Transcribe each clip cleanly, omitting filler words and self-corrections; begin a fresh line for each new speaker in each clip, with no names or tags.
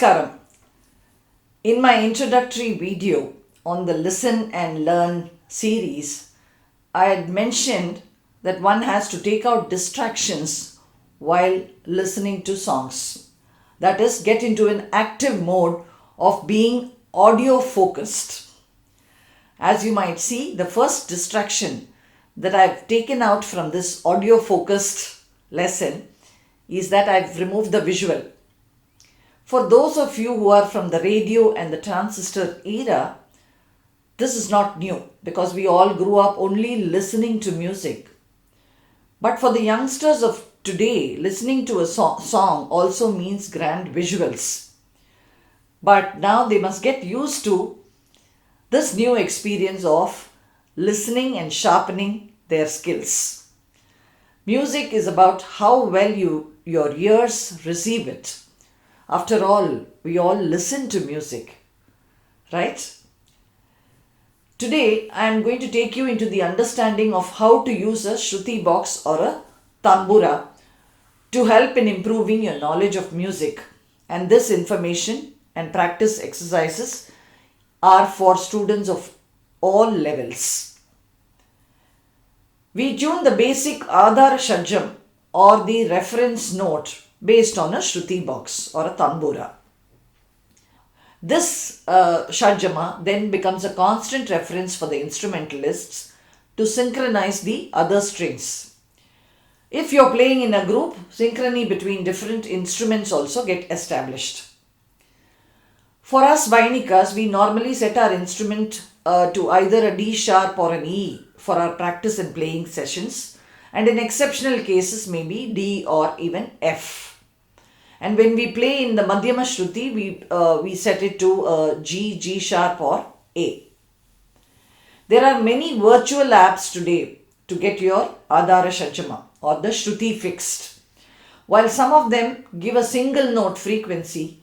Namaskaram. In my introductory video on the Listen and Learn series, I had mentioned that one has to take out distractions while listening to songs. That is, get into an active mode of being audio focused. As you might see, the first distraction that I've taken out from this audio focused lesson is that I've removed the visual. For those of you who are from the radio and the transistor era, this is not new because we all grew up only listening to music. But for the youngsters of today, listening to a song also means grand visuals. But now they must get used to this new experience of listening and sharpening their skills. Music is about how well your ears receive it. After all, we all listen to music, right? Today, I am going to take you into the understanding of how to use a Shruti box or a tanpura to help in improving your knowledge of music. And this information and practice exercises are for students of all levels. We tune the basic Adhaara Shadjamam or the reference note based on a Shruti box or a tanpura. This Shadjama then becomes a constant reference for the instrumentalists to synchronize the other strings. If you're playing in a group, synchrony between different instruments also get established. For us Vainikas, we normally set our instrument to either a D sharp or an E for our practice and playing sessions, and in exceptional cases maybe D or even F. And when we play in the Madhyama Shruti, we set it to G, G sharp or A. There are many virtual apps today to get your Adhaara Shadjamam or the Shruti fixed. While some of them give a single note frequency,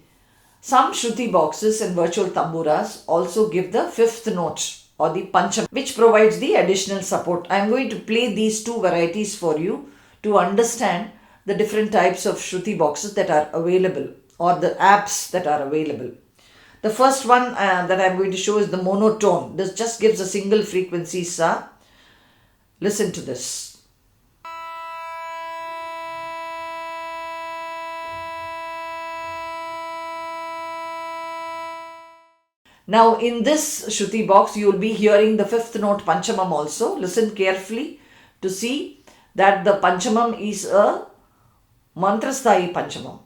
some Shruti boxes and virtual tamburas also give the fifth note or the pancham, which provides the additional support. I am going to play these two varieties for you to understand the different types of Shruti boxes that are available or the apps that are available. The first one that I am going to show is the monotone. This just gives a single frequency sa. Listen to this. Now in this Shruti box, you will be hearing the fifth note Panchamam also. Listen carefully to see that the Panchamam is a Mantrasthayi Panchamam.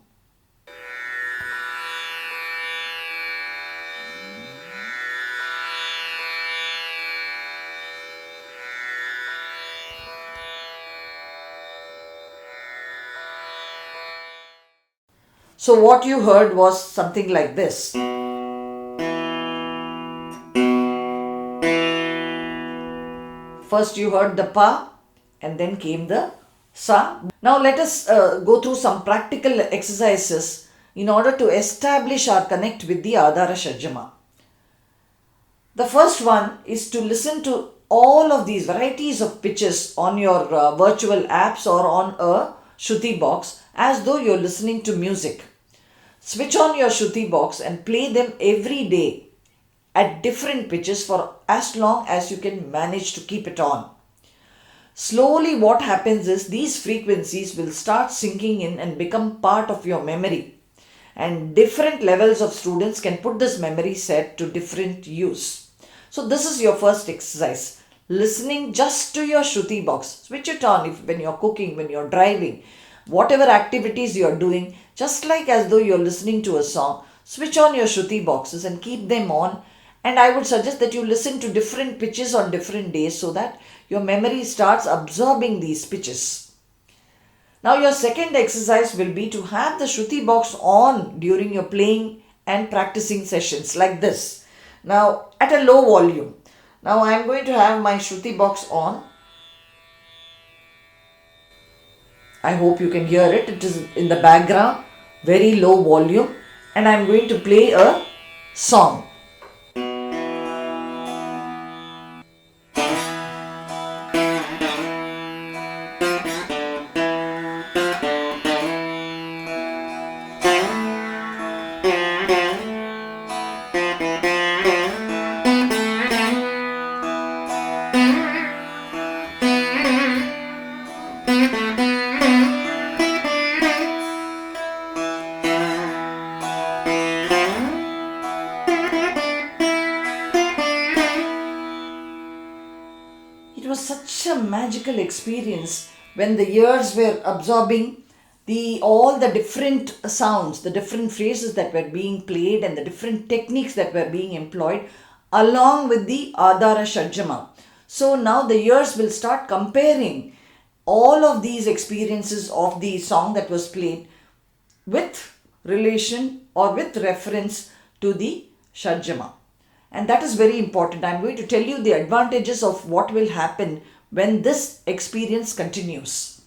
So what you heard was something like this. First you heard the Pa and then came the Sa. Now let us go through some practical exercises in order to establish our connect with the Adhaara Shadjamam. The first one is to listen to all of these varieties of pitches on your virtual apps or on a Shruti box as though you're listening to music. Switch on your Shruti box and play them every day at different pitches for as long as you can manage to keep it on. Slowly what happens is these frequencies will start sinking in and become part of your memory. And different levels of students can put this memory set to different use. So this is your first exercise. Listening just to your Shruti box. Switch it on when you're cooking, when you're driving, whatever activities you're doing, just like as though you're listening to a song. Switch on your Shruti boxes and keep them on. And I would suggest that you listen to different pitches on different days so that your memory starts absorbing these pitches. Now your second exercise will be to have the Shruti box on during your playing and practicing sessions like this. Now at a low volume. Now I am going to have my Shruti box on. I hope you can hear it. It is in the background, very low volume, and I am going to play a song. It was such a magical experience when the ears were absorbing all the different sounds, the different phrases that were being played and the different techniques that were being employed along with the Adhaara Shadjamam. So now the ears will start comparing all of these experiences of the song that was played with relation or with reference to the Shadjamam. And that is very important. I am going to tell you the advantages of what will happen when this experience continues.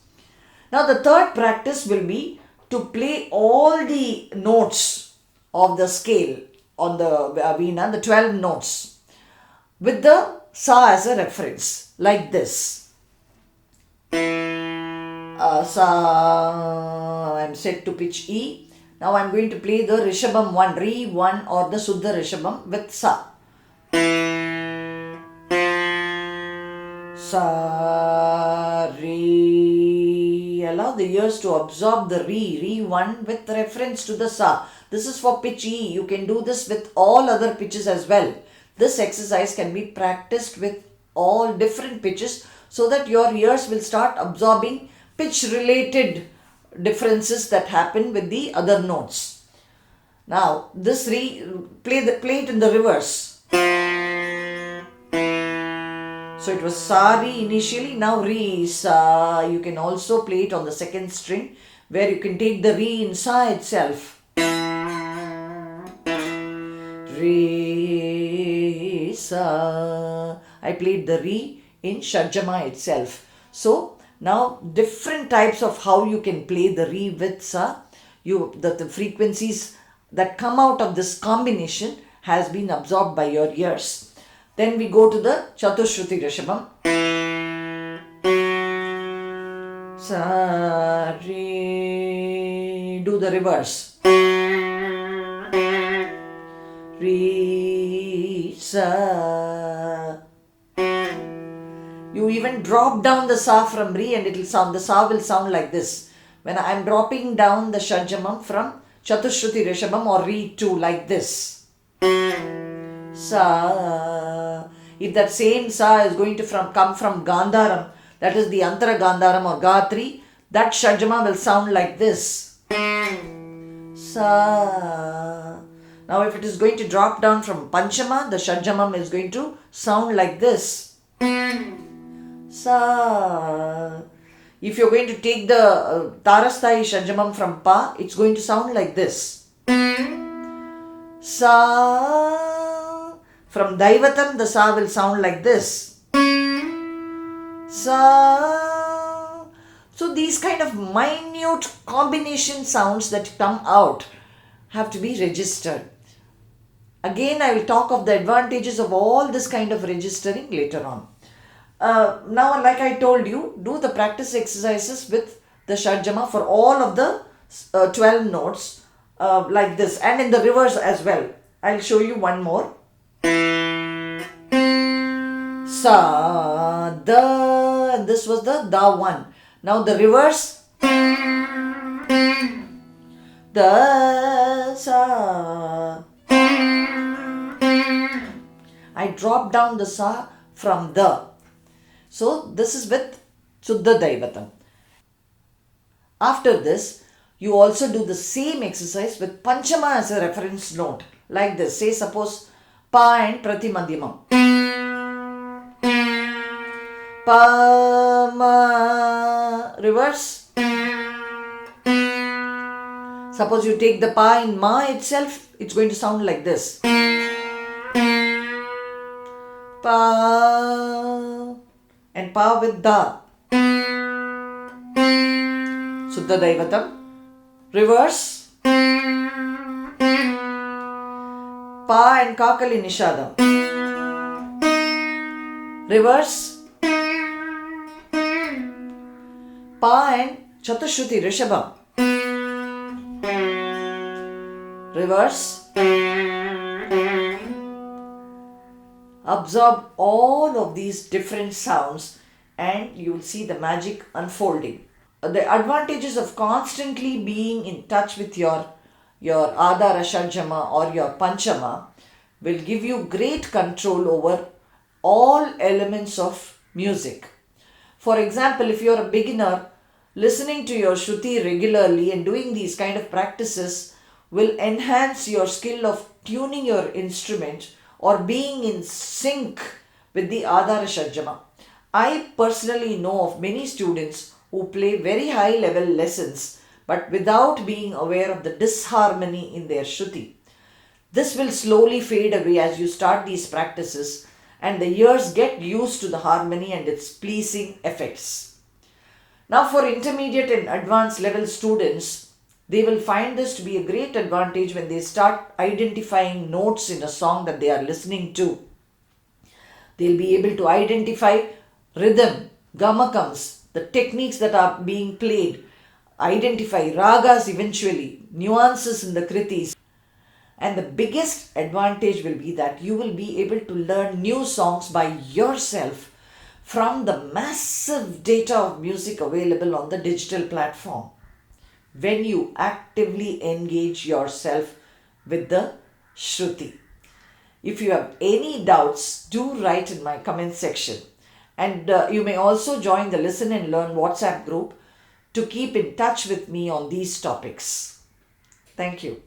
Now the third practice will be to play all the notes of the scale on the Veena, the 12 notes, with the Sa as a reference, like this. Sa, I am set to pitch E. Now I am going to play the Rishabham 1, Re 1 or the Suddha Rishabham with Sa. Sa, Re. Allow the ears to absorb the Re 1 with reference to the Sa. This is for pitch E. You can do this with all other pitches as well. This exercise can be practiced with all different pitches so that your ears will start absorbing pitch related differences that happen with the other notes. Now this play it in the reverse. So it was Sa Re initially, now Re Sa. You can also play it on the second string where you can take the Re in Sa itself. Re Sa. I played the Re in Shadjama itself. So now different types of how you can play the Re with Sa. The frequencies that come out of this combination has been absorbed by your ears. Then we go to the Chatushruti Rishabham. Sa, Re. Do the reverse. Re, Sa. You even drop down the Sa from Re and the Sa will sound like this. When I am dropping down the Shadjamam from Chatushruti Rishabham or Re 2 like this. Sa. If that same Sa is going to come from Gandharam, that is the Antara Gandharam or Ga3, that Shadjama will sound like this. Sa. Now if it is going to drop down from Panchama, the Shadjamam is going to sound like this. Sa. If you are going to take the Tarasthai Shadjamam from Pa, it's going to sound like this. Sa. From Daivatam, the Sa will sound like this. Sa. So these kind of minute combination sounds that come out have to be registered. Again, I will talk of the advantages of all this kind of registering later on. Now, like I told you, do the practice exercises with the Shadjama for all of the 12 notes like this, and in the reverse as well. I'll show you one more. Sa, Da, and this was the Da one. Now the reverse. Da, Sa. I drop down the Sa from the. So this is with Suddha Daivatam. After this, you also do the same exercise with Panchama as a reference note. Like this. Say suppose Pa and Pratimadhyamam. Pa, Ma, reverse. Suppose you take the Pa in Ma itself, it's going to sound like this. Pa and Pa with Da. Suddha Daivatam. Reverse. Pa and Kakali Nishadam. Reverse. Pa and Chatushruti Rishabham. Reverse. Absorb all of these different sounds and you will see the magic unfolding. The advantages of constantly being in touch with your Adhaara Shadjama or your Panchama will give you great control over all elements of music. For example, if you're a beginner, listening to your Shruti regularly and doing these kind of practices will enhance your skill of tuning your instrument or being in sync with the Adhaara Shadjamam. I personally know of many students who play very high level lessons but without being aware of the disharmony in their Shruti. This will slowly fade away as you start these practices and the ears get used to the harmony and its pleasing effects. Now, for intermediate and advanced level students, they will find this to be a great advantage when they start identifying notes in a song that they are listening to. They'll be able to identify rhythm, gamakams, the techniques that are being played, identify ragas eventually, nuances in the kritis. And the biggest advantage will be that you will be able to learn new songs by yourself from the massive data of music available on the digital platform when you actively engage yourself with the Shruti. If you have any doubts, do write in my comment section. And you may also join the Listen and Learn WhatsApp group to keep in touch with me on these topics. Thank you.